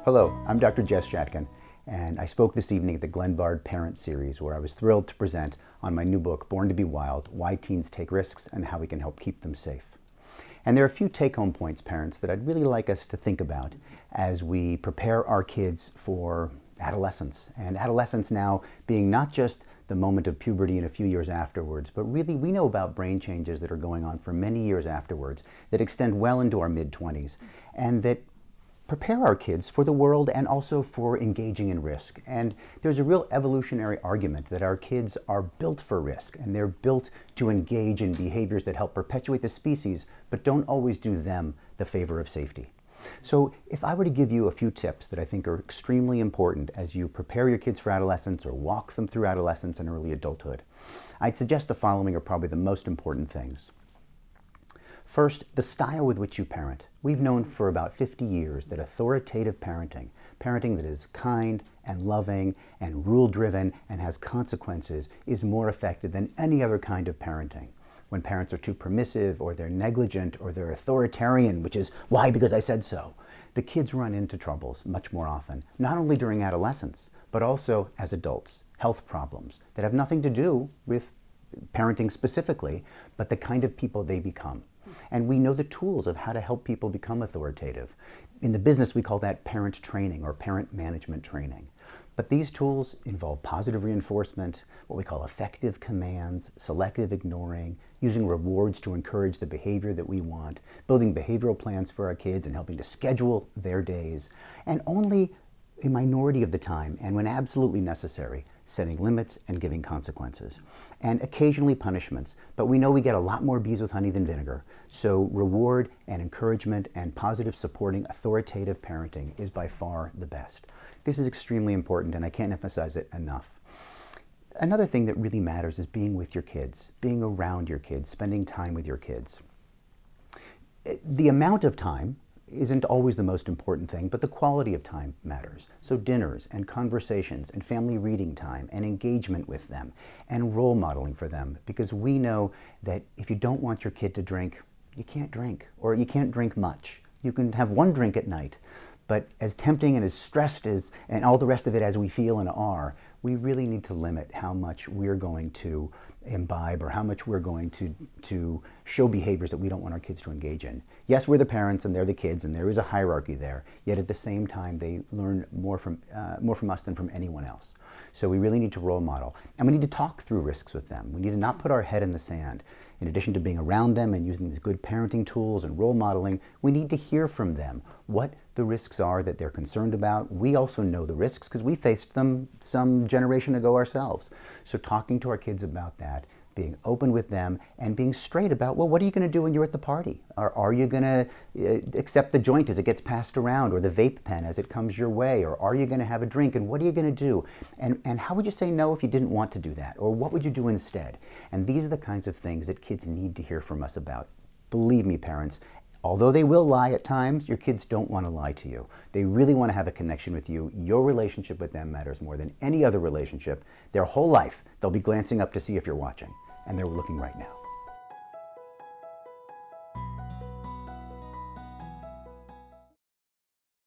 Hello, I'm Dr. Jess Shatkin, and I spoke this evening at the Glenbard Parent Series, where I was thrilled to present on my new book, Born to be Wild: Why Teens Take Risks and How We Can Help Keep Them Safe. And there are a few take-home points, parents, that I'd really like us to think about as we prepare our kids for adolescence. And adolescence now being not just the moment of puberty and a few years afterwards, but really we know about brain changes that are going on for many years afterwards that extend well into our mid-20s and that prepare our kids for the world and also for engaging in risk. And there's a real evolutionary argument that our kids are built for risk and they're built to engage in behaviors that help perpetuate the species, but don't always do them the favor of safety. So if I were to give you a few tips that I think are extremely important as you prepare your kids for adolescence or walk them through adolescence and early adulthood, I'd suggest the following are probably the most important things. First, the style with which you parent. We've known for about 50 years that authoritative parenting, parenting that is kind and loving and rule-driven and has consequences, is more effective than any other kind of parenting. When parents are too permissive or they're negligent or they're authoritarian, which is why, because I said so, the kids run into troubles much more often, not only during adolescence, but also as adults, health problems that have nothing to do with parenting specifically, but the kind of people they become. And we know the tools of how to help people become authoritative. In the business, we call that parent training or parent management training. But these tools involve positive reinforcement, what we call effective commands, selective ignoring, using rewards to encourage the behavior that we want, building behavioral plans for our kids and helping to schedule their days, and only a minority of the time, and when absolutely necessary, setting limits and giving consequences. And occasionally punishments, but we know we get a lot more bees with honey than vinegar. So reward and encouragement and positive supporting authoritative parenting is by far the best. This is extremely important and I can't emphasize it enough. Another thing that really matters is being with your kids, being around your kids, spending time with your kids. The amount of time isn't always the most important thing, but the quality of time matters. So dinners and conversations and family reading time and engagement with them and role modeling for them, because we know that if you don't want your kid to drink, you can't drink, or you can't drink much. You can have one drink at night, but as tempting and as stressed as, and all the rest of it as we feel and are, we really need to limit how much we're going to imbibe or how much we're going to show behaviors that we don't want our kids to engage in. Yes, we're the parents and they're the kids and there is a hierarchy there, yet at the same time they learn more from us than from anyone else. So we really need to role model. And we need to talk through risks with them. We need to not put our head in the sand. In addition to being around them and using these good parenting tools and role modeling, we need to hear from them what the risks are that they're concerned about. We also know the risks because we faced them some generation ago ourselves. So talking to our kids about that, being open with them, and being straight about, well, what are you going to do when you're at the party? Are you going to accept the joint as it gets passed around, or the vape pen as it comes your way, or are you going to have a drink, and what are you going to do? And how would you say no if you didn't want to do that? Or what would you do instead? And these are the kinds of things that kids need to hear from us about. Believe me, parents, although they will lie at times, your kids don't want to lie to you. They really want to have a connection with you. Your relationship with them matters more than any other relationship. Their whole life, they'll be glancing up to see if you're watching. And they're looking right now.